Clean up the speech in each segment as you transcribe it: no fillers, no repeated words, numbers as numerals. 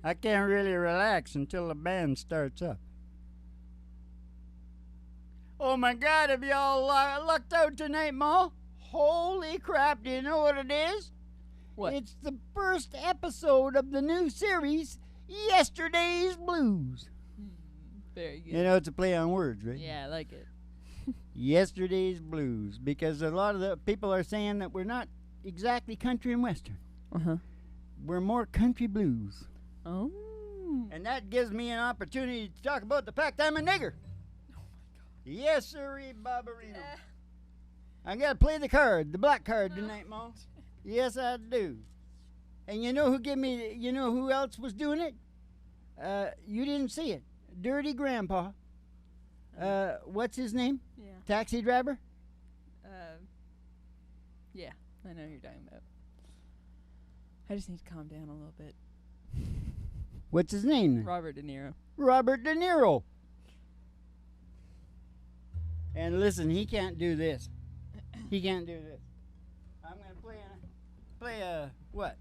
I can't really relax until the band starts up. Oh my God, have y'all lucked out tonight, Ma? Holy crap, do you know what it is? What? It's the first episode of the new series, Yesterday's Blues. Very good. You know, it's a play on words, right? Yeah, I like it. Yesterday's Blues, because a lot of the people are saying that we're not exactly country and western. Uh-huh. We're more country blues. Oh. And that gives me an opportunity to talk about the fact I'm a nigger. Oh, my God. Yes, sirree, Barbarino. I gotta play the card, the black card tonight, Ma. Yes, I do. And you know who else was doing it? You didn't see it. Dirty Grandpa. What's his name? Yeah. Taxi driver? Yeah, I know who you're talking about. I just need to calm down a little bit. What's his name? Robert De Niro. Robert De Niro. And listen, he can't do this. He can't do this. I'm gonna play what?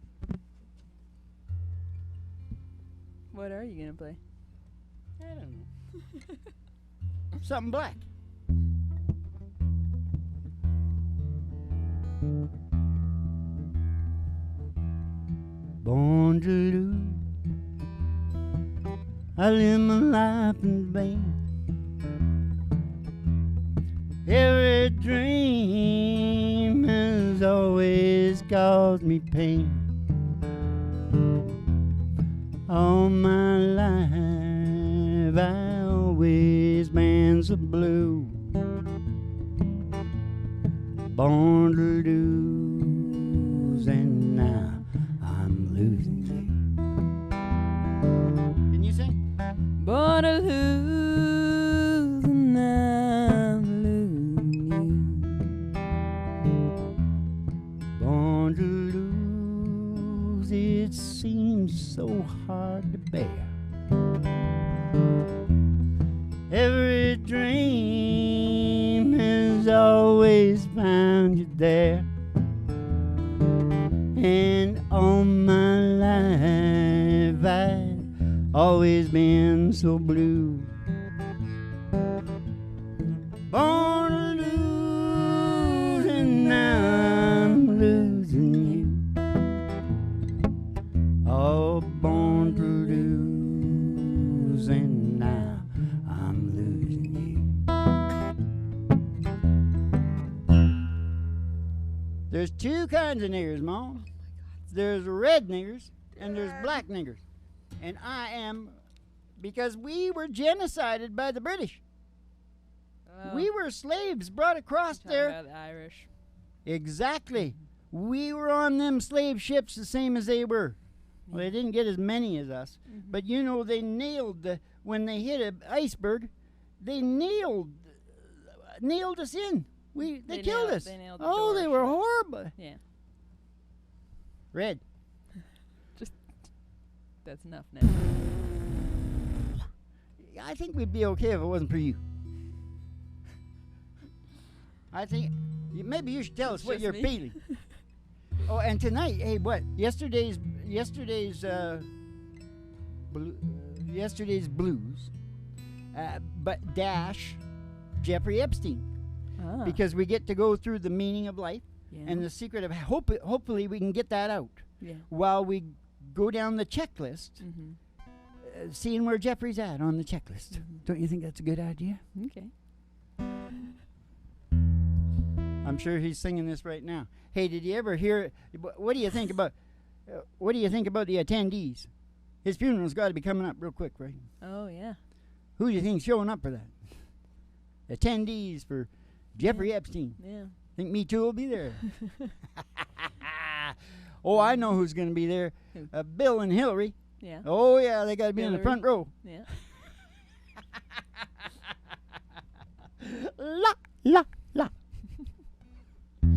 What are you gonna play? I don't know. Something black. Born to lose, I live my life in vain. Every dream has always caused me pain. All my life I always been so blue. Born to lose, and now I'm losing you. Can you sing? Born to lose, and I'm losing you. Born to lose, it seems so hard to bear. Every dream has always found you there. And all my life I've always been so blue. Born to lose, and now I'm losing you. Oh, born to lose, and now I'm losing you. There's two kinds of niggers, Mom. There's red niggers and there's black niggers. And I am, because we were genocided by the British. Oh, We were slaves brought across talking there. about the Irish. Exactly. We were on them slave ships the same as they were. Well, they didn't get as many as us. But you know, they nailed when they hit an iceberg, they nailed us in. They killed us. They nailed the Oh, door they were shut. horrible. Yeah, Red. that's enough now. I think we'd be okay if it wasn't for you. I think maybe you should tell us It's what just you're me? feeling. Oh, and tonight, hey, what? Yesterday's blues, but dash Jeffrey Epstein, Ah, because we get to go through the meaning of life yeah. and the secret of hopefully we can get that out Yeah. while we go down the checklist, Mm-hmm. seeing where Jeffrey's at on the checklist. Mhm. Don't you think that's a good idea? Okay. I'm sure he's singing this right now. Hey, did you ever hear? What do you think about? What do you think about the attendees? His funeral's got to be coming up real quick, right? Oh yeah. Who do you think's showing up for that? Attendees for Jeffrey Epstein. Yeah. Think Me Too will be there? Oh, I know who's going to be there. Who? Bill and Hillary. Yeah. Oh yeah, they got to be in the Hillary. front row. Yeah. La la la. Do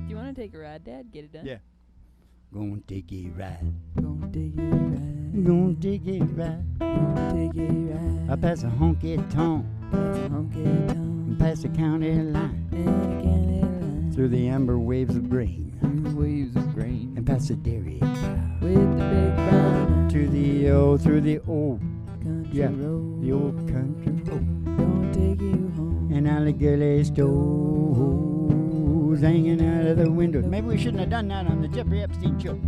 you want to take a ride, Dad? Get it done. Yeah. Gonna take a ride. Gonna take a ride. Gonna take a ride. Gonna take a ride. I pass a honky tonk. It's a honky tonk. Past the county line. And a county line. Through the amber waves of grain. Through the waves of grain. And past the dairy cow. With the big brown To the old, through the old, country yeah, road. the old country road. Gonna take you home. And alligator toes hanging out of the windows. Maybe we shouldn't have done that on the Jeffrey Epstein show.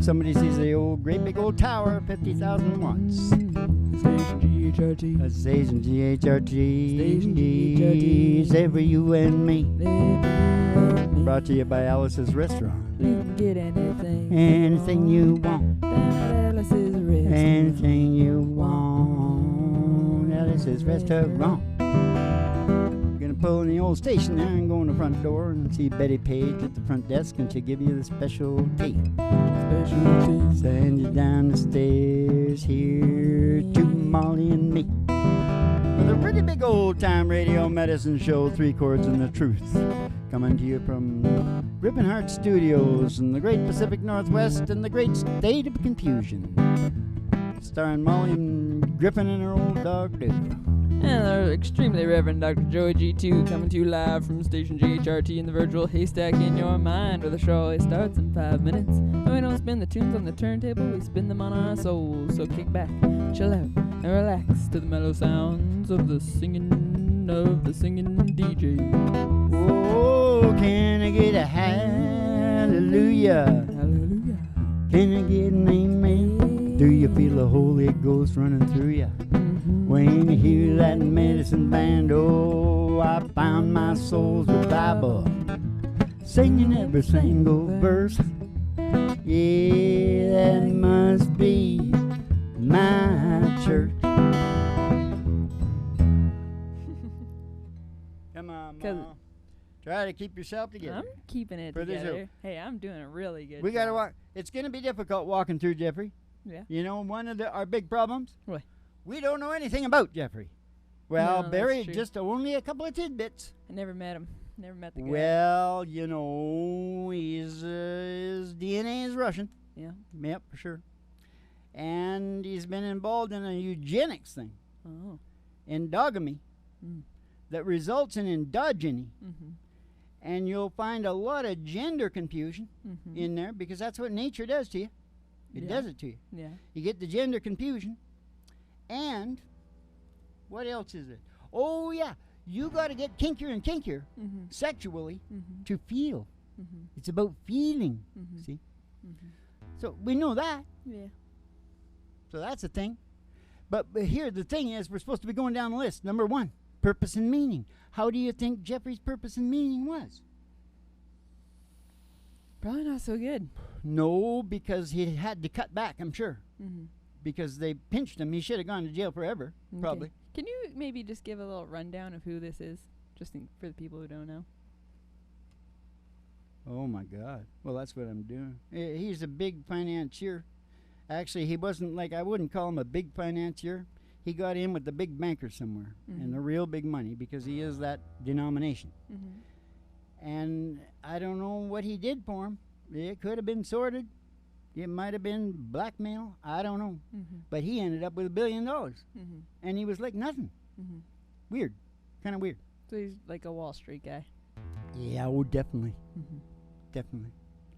Somebody sees the old, great big old tower, 50,000 watts. Station GHRT. That's Station GHRT. Station GHRT. Save for you and me. Living Brought to you by Alice's Restaurant. You can get anything. Anything you want. Down at Alice's Restaurant. Anything you want. Alice's Restaurant. Gonna pull in the old station there and go in the front door and see Betty Page at the front desk, and she'll give you the special tea. Special tea. Send you down the stairs here to Molly and me. With a pretty big old time radio medicine show, 3 Chords and the Truth. Coming to you from Rip and Heart Studios in the great Pacific Northwest and the great state of confusion. Starring Molly and Griffin and her old dog, Duke. And our extremely Reverend Dr. Joey G2 coming to you live from Station GHRT in the virtual haystack in your mind, where the show always starts in 5 minutes. And we don't spin the tunes on the turntable, we spin them on our souls. So kick back, chill out, and relax to the mellow sounds of the singing DJ. Oh, can I get a hallelujah? Hallelujah. Can I get an amen? Do you feel the Holy Ghost running through you? When you hear that medicine band, oh, I found my soul's revival, singing every single verse. Yeah, that must be my church. Come on, Mom. Try to keep yourself together. I'm keeping it For this together. Hey, I'm doing a really good We got to job. walk. It's going to be difficult walking through Jeffrey. Yeah. You know, one of our big problems? What? We don't know anything about Jeffrey. Well, No, that's Barry, true. just only a couple of tidbits. I never met him. Never met the guy. Well, you know, his DNA is Russian. Yeah. Yep, for sure. And he's been involved in a eugenics thing, Oh. endogamy, Mm. that results in endogyny. Mm-hmm. And you'll find a lot of gender confusion Mm-hmm. in there, because that's what nature does to you. It Yeah. does it to you. Yeah. You get the gender confusion. And what else is it? Oh, yeah. You got to get kinkier and kinkier Mm-hmm. sexually Mm-hmm. to feel. Mm-hmm. It's about feeling. Mm-hmm. See? Mm-hmm. So we know that. Yeah. So that's a thing. But here, the thing is, we're supposed to be going down the list. Number 1, purpose and meaning. How do you think Jeffrey's purpose and meaning was? Probably not so good. No, because he had to cut back, I'm sure. Mm-hmm. Because they pinched him. He should have gone to jail forever, probably. Can you maybe just give a little rundown of who this is, just for the people who don't know? Oh, my God. Well, that's what I'm doing. He's a big financier. Actually, he wasn't like, I wouldn't call him a big financier. He got in with the big banker somewhere, and the real big money, because he is that denomination. Mm-hmm. And I don't know what he did for him. It could have been sordid. It might have been blackmail. I don't know. Mm-hmm. But he ended up with $1 billion. Mm-hmm. And he was like nothing. Mm-hmm. Weird. Kind of weird. So he's like a Wall Street guy. Yeah, oh, definitely. Mm-hmm. Definitely.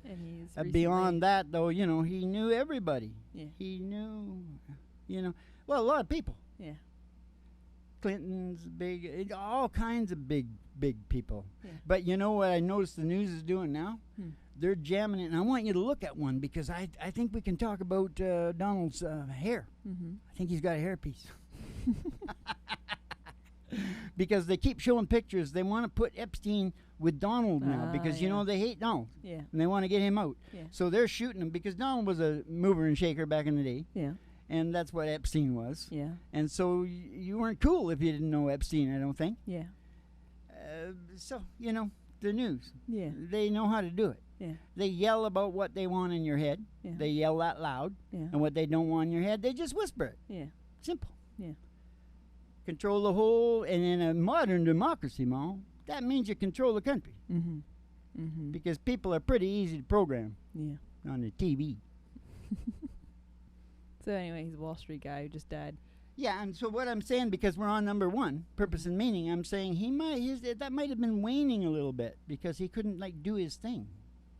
And he's Beyond that, though, you know, he knew everybody. Yeah. He knew, well, a lot of people. Yeah. Clinton's big, all kinds of big people. Yeah. But you know what I noticed the news is doing now? They're jamming it, and I want you to look at one, because I think we can talk about Donald's hair. Mm-hmm. I think he's got a hairpiece. Because they keep showing pictures. They want to put Epstein with Donald now, because, you know, they hate Donald. Yeah. And they want to get him out. Yeah. So they're shooting him, because Donald was a mover and shaker back in the day. Yeah. And that's what Epstein was. Yeah. And so you weren't cool if you didn't know Epstein, I don't think. Yeah. So, you know, the news. Yeah. They know how to do it. Yeah. They yell about what they want in your head. Yeah. They yell that loud. Yeah. And what they don't want in your head, they just whisper it. Yeah. Simple. Yeah. Control the whole, and in a modern democracy, Mom, that means you control the country. Mm-hmm. Mm-hmm. Because people are pretty easy to program Yeah. on the TV. So anyway, he's a Wall Street guy who just died. Yeah, and so what I'm saying, because we're on number 1, purpose and meaning, I'm saying that might have been waning a little bit, because he couldn't, like, do his thing.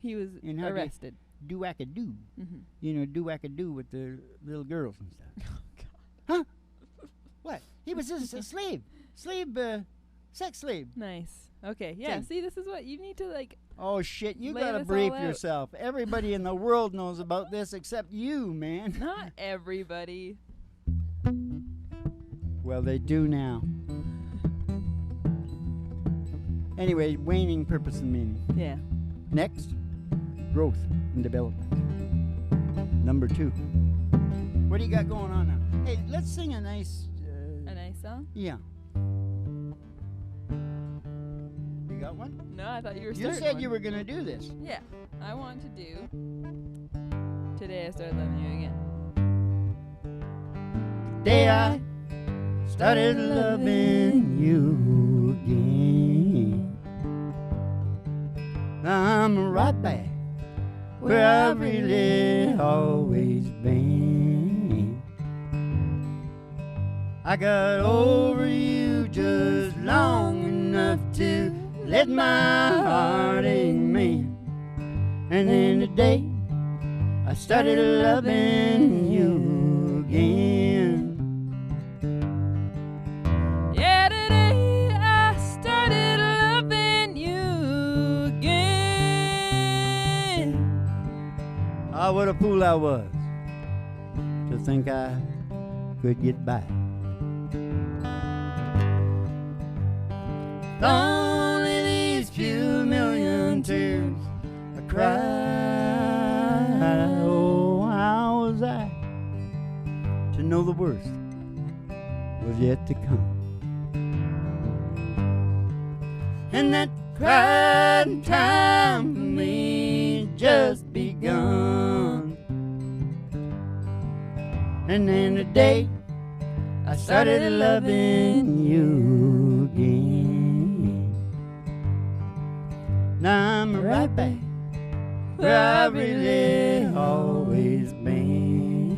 He was And how arrested. Do-wacka-do. Mm-hmm. You know, do-wacka-do with the little girls and stuff. Oh, God. Huh? What? He was just a slave. Sex slave. Nice. Okay. Yeah. Thing. See, this is what you need to like. Oh, shit. You Lay gotta this brief all out. yourself. Everybody in the world knows about this except you, man. Not everybody. Well, they do now. Anyway, waning purpose and meaning. Yeah. Next, growth and development. Number 2. What do you got going on now? Hey, let's sing a nice... A nice song? Yeah. You got one? No, I thought you were You starting said one. you were going to do this. Yeah. I want to do Today I Started Loving You Again. Day I started loving you again. I'm right back where I've really always been. I got over you just long enough to let my heart amen. And then today I started loving you again. Yeah, today I started loving you again. Ah, what a fool I was to think I could get by. Only these few million tears I cried. Oh, how was I to know the worst was yet to come? And that crying time for me just begun. And then today I started loving you again. Now I'm right back where I've really always been.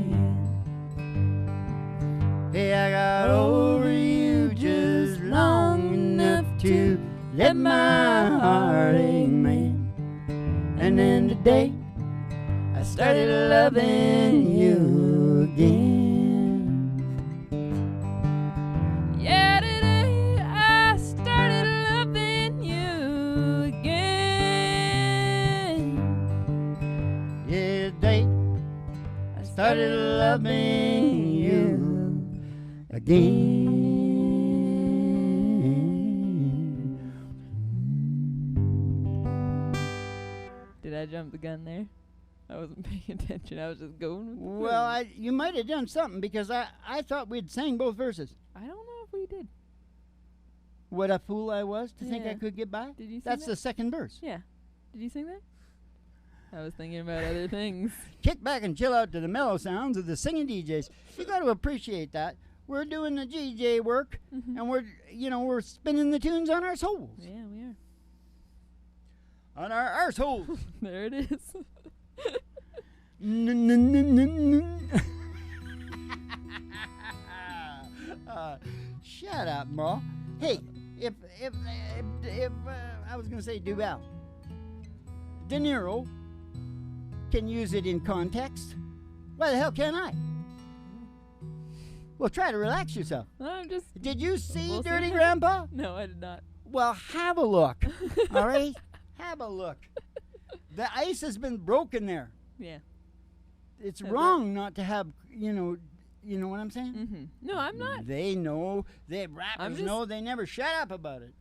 Hey, I got over you just long enough to let my heart amen. And then today I started loving you again. Yeah, today I started loving you again. Yeah, today I started loving you again. Did I jump the gun there? I wasn't paying attention. I was just going with the Well, flow. you might have done something because I thought we'd sang both verses. I don't know if we did. What a fool I was to think I Yeah. could get by. Did you sing That's that? the second verse. Yeah. Did you sing that? I was thinking about other things. Kick back and chill out to the mellow sounds of the singing DJs. You got to appreciate that. We're doing the DJ work, Mhm. and we're spinning the tunes on our souls, Yeah, we are. on our arseholes. There it is. Shut up, Ma. Hey, if I was gonna say Duval, De Niro can use it in context. Why the hell can't I? Well, try to relax yourself. I'm just. Did you see We'll see. Dirty Grandpa? No, I did not. Well, have a look. All right, have a look. The ice has been broken there. Yeah. It's Has wrong not to have, you know what I'm saying? Mm-hmm. No, I'm not. They know. They rappers just- know. They never shut up about it.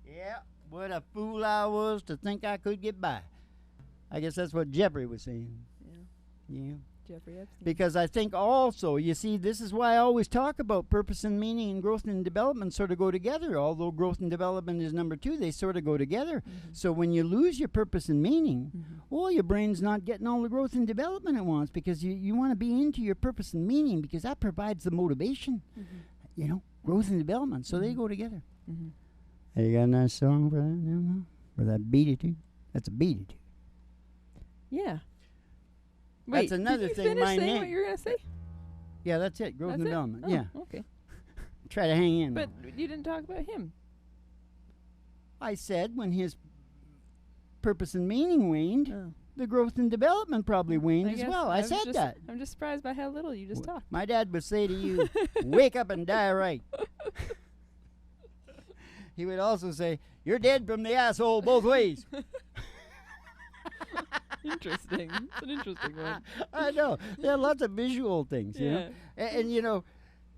Yeah, what a fool I was to think I could get by. I guess that's what Jeffrey was saying. Yeah. Yeah. Jeffrey Epstein. Because I think also, you see, this is why I always talk about purpose and meaning and growth and development sort of go together. Although growth and development is number 2, they sort of go together. Mhm. So when you lose your purpose and meaning, Mhm. well, your brain's not getting all the growth and development it wants because you want to be into your purpose and meaning because that provides the motivation, growth and development. So they Mhm. go together. Mm-hmm. Hey, you got a nice song for that now, Ma? For that beatitude? That's a beatitude. Yeah. That's Wait, another did you thing, finish my saying name- what you were gonna say? Yeah, that's it. Growth and That's it? development. Oh, Yeah. Okay. Try to hang in. But Ma. you didn't talk about him. I said when his purpose and meaning waned, Oh. the growth and development probably waned as guess well. I I'm said just- that. I'm just surprised by how little you just talked. My dad would say to you, wake up and die right. He would also say, you're dead from the asshole both ways. Interesting. It's an interesting one. I know. There are lots of visual things, you know. And you know,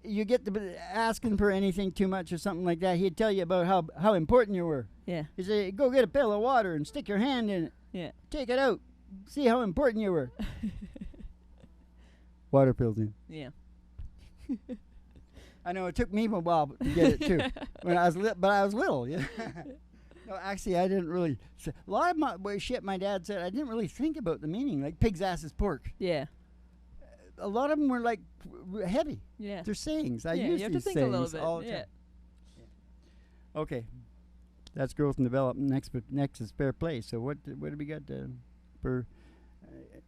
you get to asking for anything too much or something like that, he'd tell you about how important you were. Yeah. He'd say, go get a pail of water and stick your hand in it. Yeah. Take it out. See how important you were. Water pills in. Yeah. I know it took me a while to get it too. When I was but I was little. Yeah. No, actually, I didn't really. A lot of shit my dad said, I didn't really think about the meaning. Like pig's ass is pork. Yeah. A lot of them were like heavy. Yeah. They're sayings. I Yeah, use you have to these think a little sayings bit. all the Yeah. time. Okay, that's growth and development. Next is fair play. So what do we got for?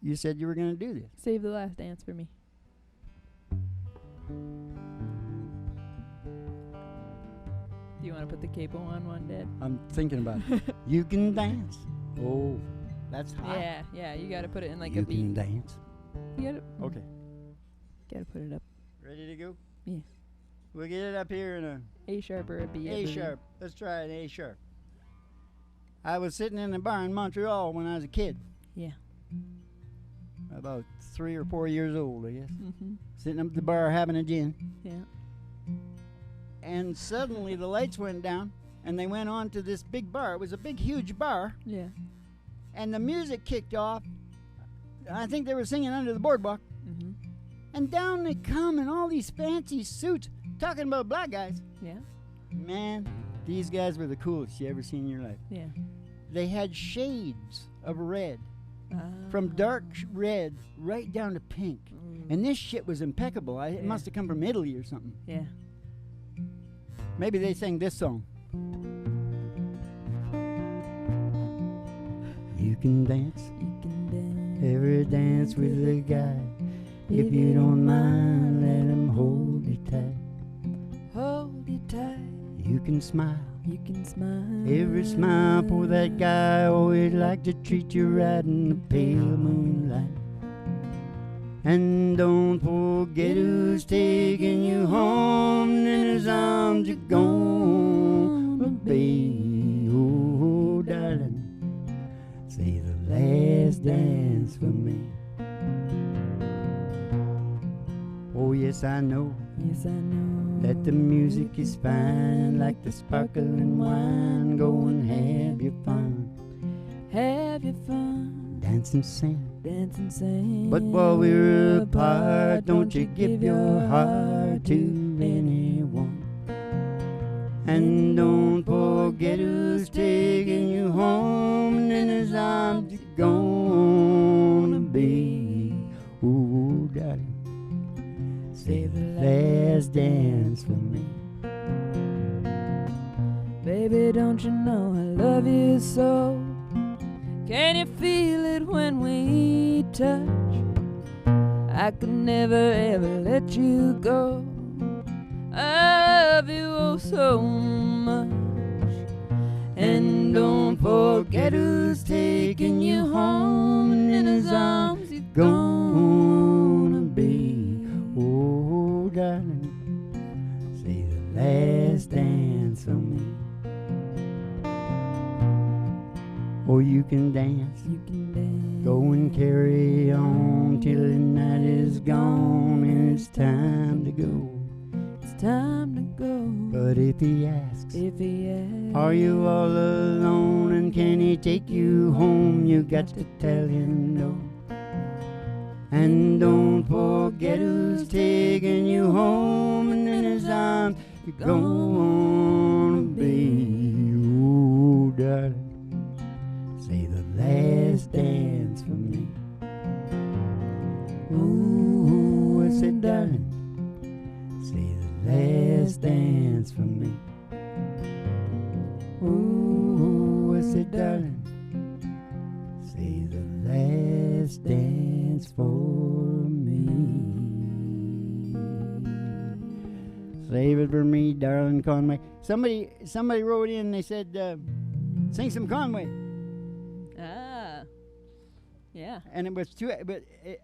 You said you were going to do this. Save the last dance for me. Do you want to put the capo on one, Dad? I'm thinking about it. You can dance. Oh, that's hot. Yeah, yeah. You got to put it in like you a beat. can dance. You Okay. got to put it up. Ready to go? Yeah. We'll get it up here in a A sharp or a B. I A believe. sharp. Let's try an A sharp. I was sitting in a bar in Montreal when I was a kid. Yeah. About 3 or 4 years old, I guess. Mm-hmm. Sitting up at the bar having a gin. Yeah. And suddenly the lights went down and they went on to this big bar. It was a big, huge bar. Yeah. And the music kicked off. I think they were singing Under the Boardwalk. Mm-hmm. And down they come in all these fancy suits talking about black guys. Yeah. Man, these guys were the coolest you ever seen in your life. Yeah. They had shades of red. From dark red right down to pink. And this shit was impeccable. It Yeah. must have come from Italy or something. Yeah. Maybe they sang this song. You can dance, You can dance. every dance with a guy. If you don't mind, let him hold you tight. Hold you tight. You can smile, You can smile. every smile for that guy. Always like to treat you right in the pale moonlight. And don't forget who's taking you home. And in his arms you're gonna be. Oh, darling, say the last dance for me. Oh, yes, I know Yes, I know. that the music is fine, like the sparkling wine. Go and have your fun, Have your fun. dance and sing. Dance and sing. But while we're apart, don't you give your heart to anyone. And don't forget who's taking you home. And in his arms you're gonna be. Ooh, darling, say the last dance for me. Baby, don't you know I love you so? Can you feel it when we touch? I could never ever let you go. I love you oh so much. And don't forget who's taking you home. And in his arms you're gonna be. Oh, darling, say the last dance for me. Oh, you can dance, You can dance. go and carry on till the night is gone and it's time to go. It's time to go. But if he asks, If he asks, are you all alone and can he take you home? You got to tell him no. And don't forget who's taking you home. And in his arms you're gonna be. Oh, darling, say the last dance for me. Ooh, I said, darling, say the last dance for me. Ooh, I said, darling, say the last dance for me. Save it for me, darling Conway. Somebody wrote in. They said Sing some Conway. Ah. Yeah. And it was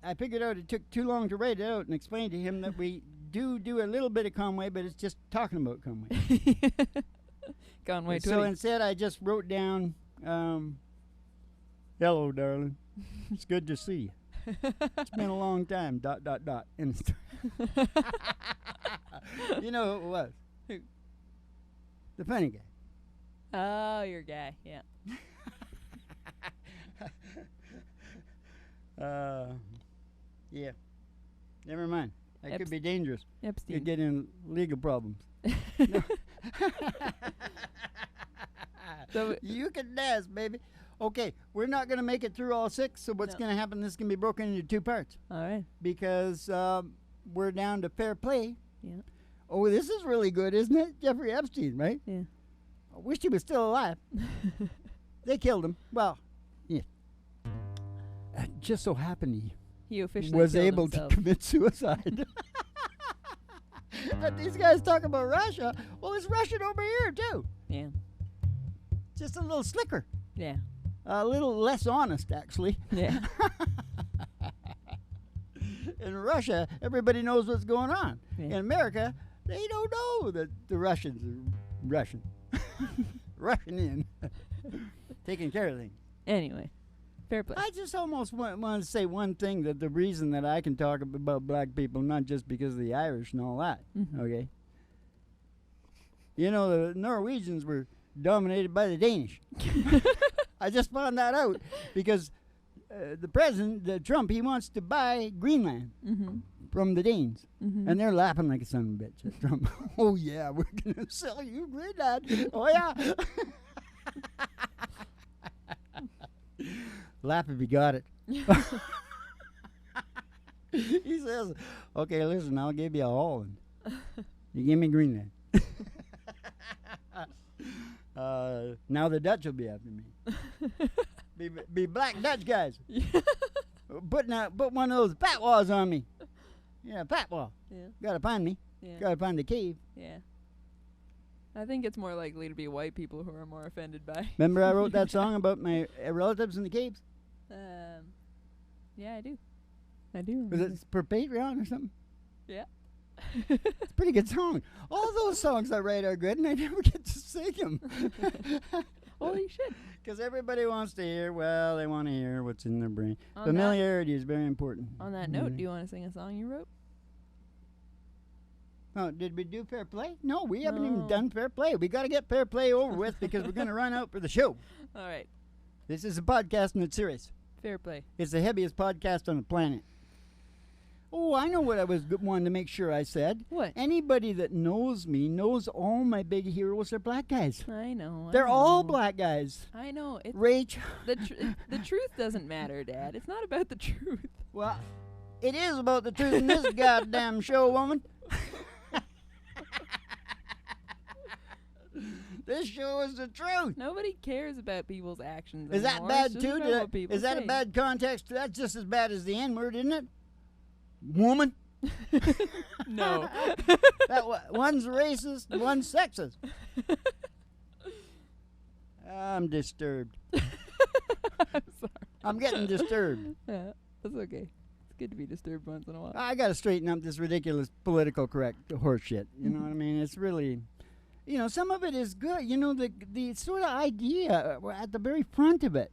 I figured out it took too long to write it out and explain to him that we do a little bit of Conway, but it's just talking about Conway. Conway Twitty. So instead, I just wrote down, hello, darling. It's good to see you. It's been a long time, ... And you know who it was? Who? The funny guy. Oh, your guy, yeah. Yeah. Never mind. That could be dangerous. Epstein. You'd get in legal problems. So you can dance, baby. Okay, we're not going to make it through all 6, so what's going to happen, this is going to be broken into 2 parts. all right. Because we're down to fair play. Yeah. Oh, this is really good, isn't it? Jeffrey Epstein, right? Yeah. I wish he was still alive. They killed him. Well, yeah. It just so happened He officially was killed able himself. to commit suicide. But these guys talk about Russia. Well, it's Russian over here, too. Yeah. Just a little slicker. Yeah. A little less honest, actually. Yeah. In Russia, everybody knows what's going on. Yeah. In America, they don't know that the Russians are Russian. Russian in. Taking care of things. Anyway, fair play. I just almost want to say one thing, that the reason that I can talk about black people, not just because of the Irish and all that, okay? You know, the Norwegians were dominated by the Danish. I just found that out because the president, Trump, he wants to buy Greenland from the Danes. And they're laughing like a son of a bitch at Trump. Oh, yeah, we're going to sell you Greenland. Oh, yeah. Laugh if you got it. He says, okay, listen, I'll give you a Holland. You give me Greenland. Now the Dutch will be after me. be black Dutch guys. Put one of those patwas on me. Yeah, patwa. Yeah. Gotta find me. Yeah. Gotta find the cave. Yeah. I think it's more likely to be white people who are more offended by. Remember I wrote that song about my relatives in the caves? Yeah, I do. I do. Was it for Patreon or something? Yeah. It's a pretty good song. All those songs I write are good, and I never get to sing them. Well, you should. Because everybody wants to hear, they want to hear what's in their brain. On Familiarity is very important. On that note, do you want to sing a song you wrote? Oh, did we do fair play? No, we haven't No. even done fair play. We got to get fair play over with because we're going to run out for the show. All right. This is a podcast and it's serious. Fair play. It's the heaviest podcast on the planet. Oh, I know what I was wanting to make sure I said. What? Anybody that knows me knows all my big heroes are black guys. I know. They're all know. black guys. I know. It's Rach. the truth doesn't matter, Dad. It's not about the truth. Well, it is about the truth in this goddamn show, woman. This show is the truth. Nobody cares about people's actions Is that anymore. bad It's just too? about what people Is that a say. bad context? That's just as bad as the N-word, isn't it? Woman. No. One's racist, one's sexist. I'm disturbed. I'm sorry. I'm getting disturbed. Yeah, that's okay. It's good to be disturbed once in a while. I got to straighten up this ridiculous political correct horse shit. You know what I mean? It's really, some of it is good. The sort of idea at the very front of it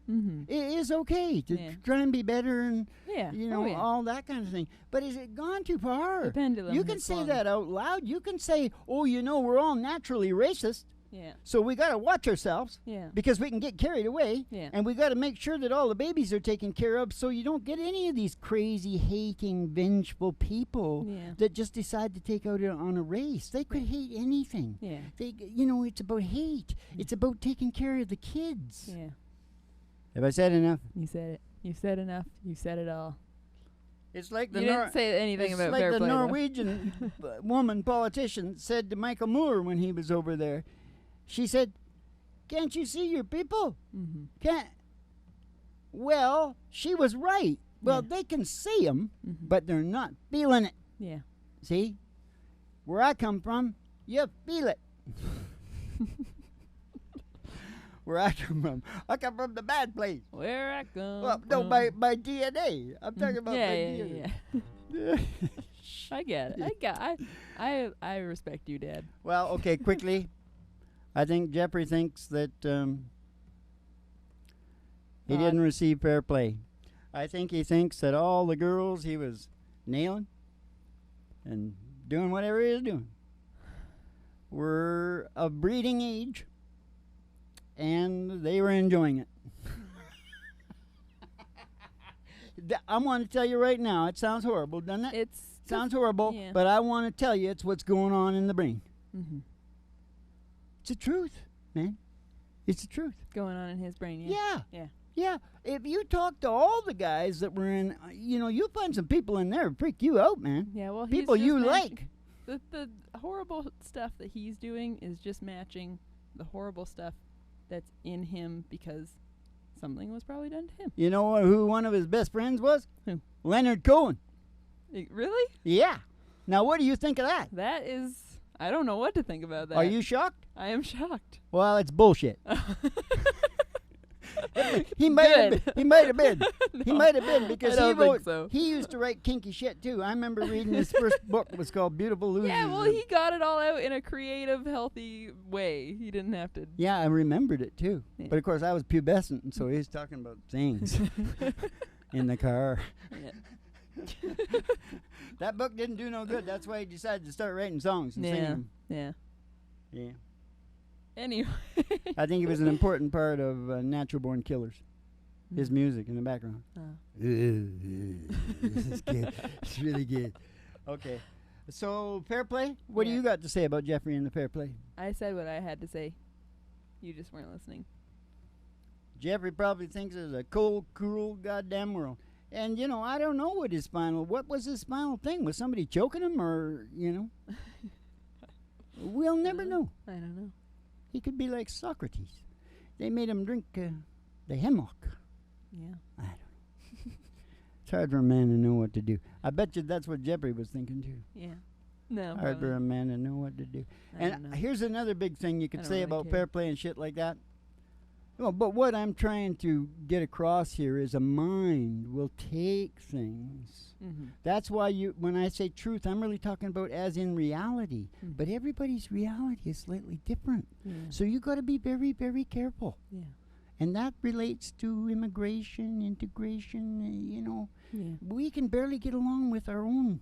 is okay to try and be better and, Yeah. all that kind of thing. But is it gone too far? The pendulum You can has say swung. that out loud. You can say, we're all naturally racist. Yeah. So we got to watch ourselves Yeah. because we can get carried away. Yeah. And we got to make sure that all the babies are taken care of so you don't get any of these crazy, hating, vengeful people Yeah. that just decide to take out on a race. They could hate anything. Yeah. It's about hate. It's about taking care of the kids. Yeah. Have I said enough? You said it. You said enough. You said it all. It's like You didn't say anything it's about like fair the play. though. Norwegian woman politician said to Michael Moore when he was over there. She said, "Can't you see your people? Can't." Well, she was right. Well, they can see them, but they're not feeling it. Yeah. See? Where I come from, you feel it. Where I come from. I come from the bad place. Where I come Well, no, from. by DNA. I'm talking about yeah, by yeah, DNA. yeah. I get it. I respect you, Dad. Well, okay, quickly. I think Jeffrey thinks that he didn't receive fair play. I think he thinks that all the girls he was nailing and doing whatever he was doing were of breeding age, and they were enjoying it. I want to tell you right now, it sounds horrible, doesn't it? It sounds horrible, yeah. but I want to tell you it's what's going on in the brain. Mm-hmm. It's the truth, man. It's the truth. Going on in his brain, yeah. Yeah. Yeah. If you talk to all the guys that were in, you'll find some people in there who freak you out, man. Yeah, well, people he's you just like. The horrible stuff that he's doing is just matching the horrible stuff that's in him because something was probably done to him. You know who one of his best friends was? Who? Leonard Cohen. Really? Yeah. Now, what do you think of that? That is, I don't know what to think about that. Are you shocked? I am shocked. Well, it's bullshit. He might have been. He might have been. No, he might have been because I don't he wrote. think so. He used to write kinky shit too. I remember reading his first book was called Beautiful Losers. Yeah, well, he got it all out in a creative, healthy way. He didn't have to. Yeah, I remembered it too. Yeah. But of course, I was pubescent, and so he was talking about things in the car. Yeah. That book didn't do no good. That's why he decided to start writing songs and singing them. Yeah. Yeah. Anyway. I think it was an important part of Natural Born Killers. His music in the background. This is good. It's really good. Okay. So, fair play? What do Yeah. you got to say about Jeffrey and the fair play? I said what I had to say. You just weren't listening. Jeffrey probably thinks it's a cold, cruel, goddamn world. And, I don't know what was his final thing? Was somebody choking him or, We'll never know. I don't know. He could be like Socrates. They made him drink the hemlock. Yeah. I don't know. It's hard for a man to know what to do. I bet you that's what Jeffrey was thinking too. Yeah. No. Hard for probably. a man to know what to do. I don't And know. here's another big thing you could I don't say really about care. fair play and shit like that. Well, but what I'm trying to get across here is a mind will take things. Mm-hmm. That's why when I say truth, I'm really talking about as in reality. Mm. But everybody's reality is slightly different. Yeah. So you got to be very, very careful. Yeah. And that relates to immigration, integration, Yeah. We can barely get along with our own,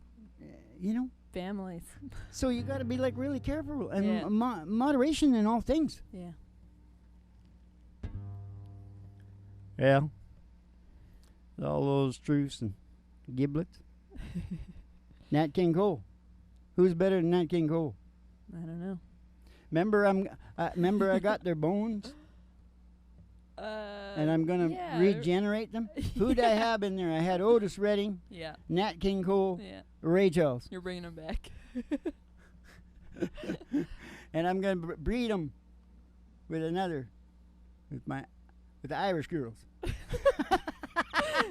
Families. So you got to be really careful and Yeah. moderation in all things. Yeah. Yeah. All those truths and giblets. Nat King Cole. Who's better than Nat King Cole? I don't know. Remember I got their bones and I'm gonna yeah, regenerate them. Who'd I have in there? I had Otis Redding, Yeah. Nat King Cole, Yeah. Ray Charles, You're bringing them back. and I'm gonna breed them with the Irish girls.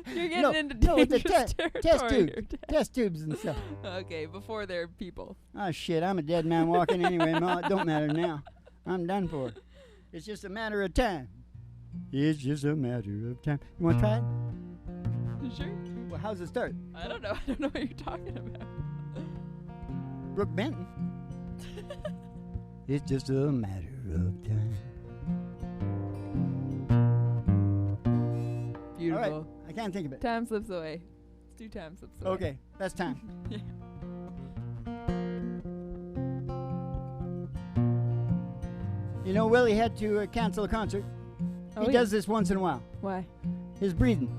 You're getting No, into no, with the dangerous test territory tubes, here, Dad. test tubes and stuff. Okay, before they're people. Oh shit! I'm a dead man walking anyway. No, it don't matter now. I'm done for. It's just a matter of time. It's just a matter of time. You want to try it? You sure? Well, how's it start? I don't know. I don't know what you're talking about. Brooke Benton. It's just a matter of time. Beautiful. All right. I can't think of it. Time slips away. Let's do time slips away. Okay, that's time. Yeah. Willie had to cancel a concert. Oh, He does this once in a while. Why? His breathing.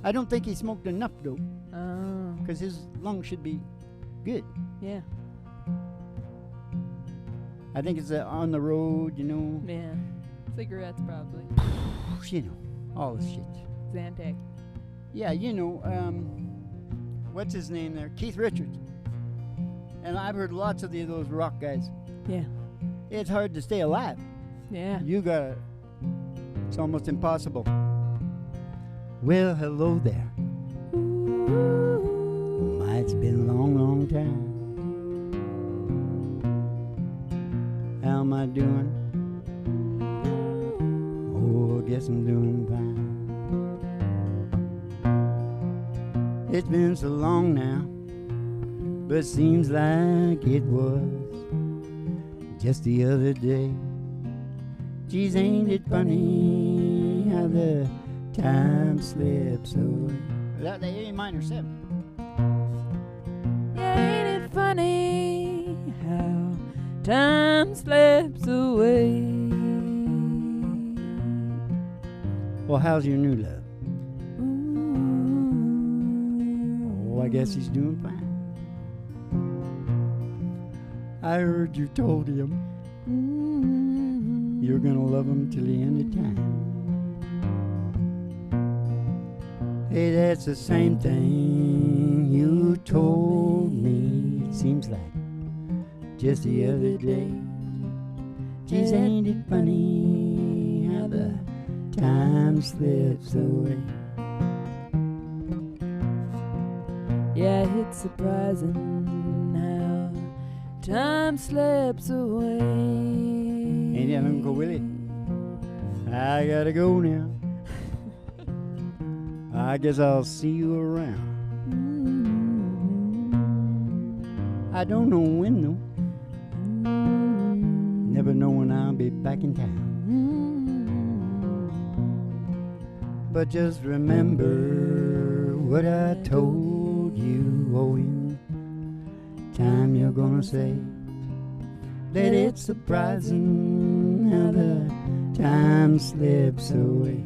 I don't think he smoked enough dope Oh. because his lungs should be good. Yeah. I think it's on the road, Yeah. Cigarettes probably. all this shit. Zantac. Yeah, what's his name there? Keith Richards. And I've heard lots of those rock guys. Yeah. It's hard to stay alive. Yeah. It's almost impossible. Well, hello there. My, it's been a long, long time. How am I doing? I guess I'm doing fine. It's been so long now, but seems like it was just the other day. Geez, ain't it funny how the time slips away? That the A minor 7. Yeah, ain't it funny how time slips away? Well, how's your new love? Ooh. Oh, I guess he's doing fine. I heard you told him you're gonna love him till the end of time. Hey, that's the same thing you told me. It seems like just the other day. Geez, ain't it funny how the time slips away? Yeah, it's surprising how time slips away. Ain't that Uncle Willie? I gotta go now. I guess I'll see you around. I don't know when though. Never know when I'll be back in town. But just remember what I told you. Oh, in time you're gonna say that it's surprising how the time slips away.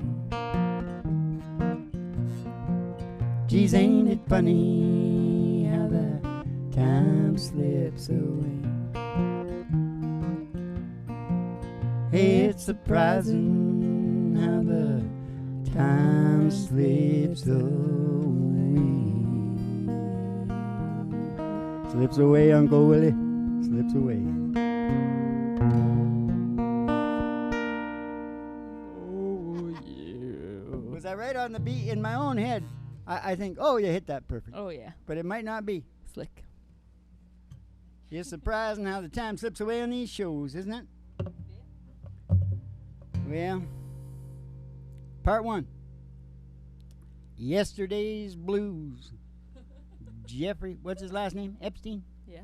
Geez, ain't it funny how the time slips away? Hey, it's surprising how the time slips away. Slips away, Uncle Willie, slips away. Oh, yeah. Was I right on the beat in my own head? I think, oh, you hit that perfect. Oh, yeah. But it might not be. Slick. It's surprising how the time slips away on these shows, isn't it? Well, part 1. Yesterday's Blues. Jeffrey, what's his last name? Epstein? Yeah.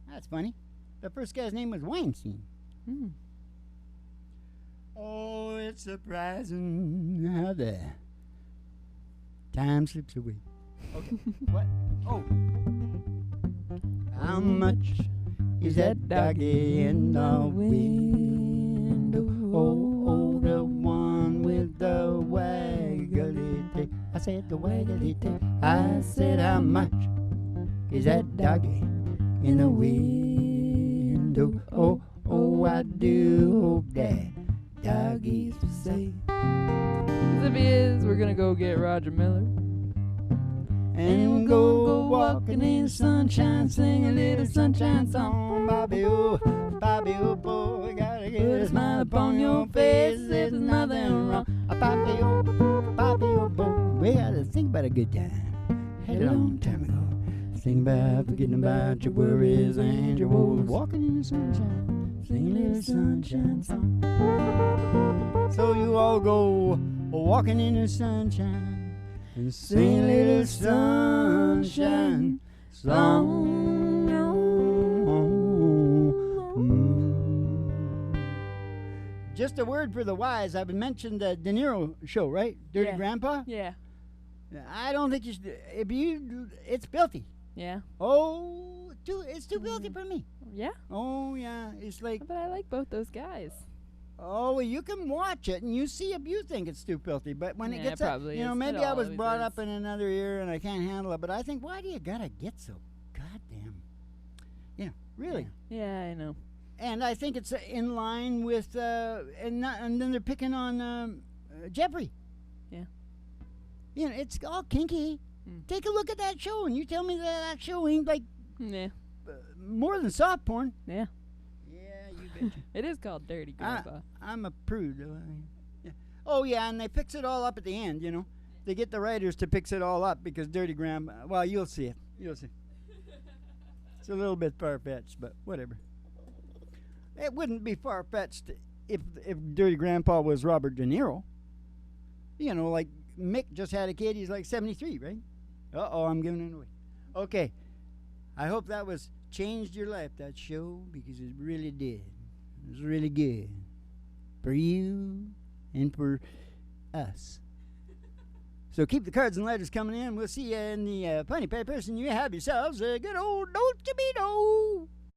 That's funny. The first guy's name was Weinstein. Hmm. Oh, it's surprising how the time slips away. Okay. What? Oh. How much is that doggy in the window? Oh, the one with the waggly tail. I said the waggly tail. I said how much is that doggy in the window? Oh, oh, I do hope that doggy's safe. 'Cause if he is, we're gonna go get Roger Miller. And go walking in the sunshine, sing a little sunshine song. Bobby, oh, boy, gotta get a smile upon your face. There's nothing wrong. Bobby, oh, boy, we gotta think about a good time. Had a long time ago. Think about forgetting about your worries and your woes. Walking in the sunshine, sing a little sunshine song. So you all go walking in the sunshine and sing a little sunshine song. Just a word for the wise. I've mentioned the De Niro show, right? Dirty Yeah. Grandpa. Yeah. I don't think you should. If you, it's filthy. Yeah. Oh, it's too filthy for me. Yeah. Oh yeah, it's like. But I like both those guys. Oh, well, you can watch it and you see if you think it's too filthy. But when it Yeah, gets it up, probably you know, is. maybe It I was always brought is. up in another ear and I can't handle it. But I think, why do you gotta get so goddamn? Yeah, really. Yeah, I know. And I think it's in line with, and then they're picking on Jeffrey. Yeah. You know, it's all kinky. Take a look at that show and you tell me that show ain't like Yeah. more than soft porn. Yeah. Yeah, you betcha. It is called Dirty Grandpa. I'm a prude. Yeah. Oh, yeah, and they fix it all up at the end, you know. They get the writers to fix it all up because Dirty Grandpa, well, you'll see it. You'll see. It's a little bit far-fetched, but whatever. It wouldn't be far-fetched if Dirty Grandpa was Robert De Niro, you know, like Mick just had a kid. He's like 73, right? Uh-oh, I'm giving it away. Okay. I hope that was changed your life, that show, because it really did. It was really good. For you and for us. So keep the cards and letters coming in. We'll see you in the Funny Papers, and you have yourselves a good old Dolce Vito.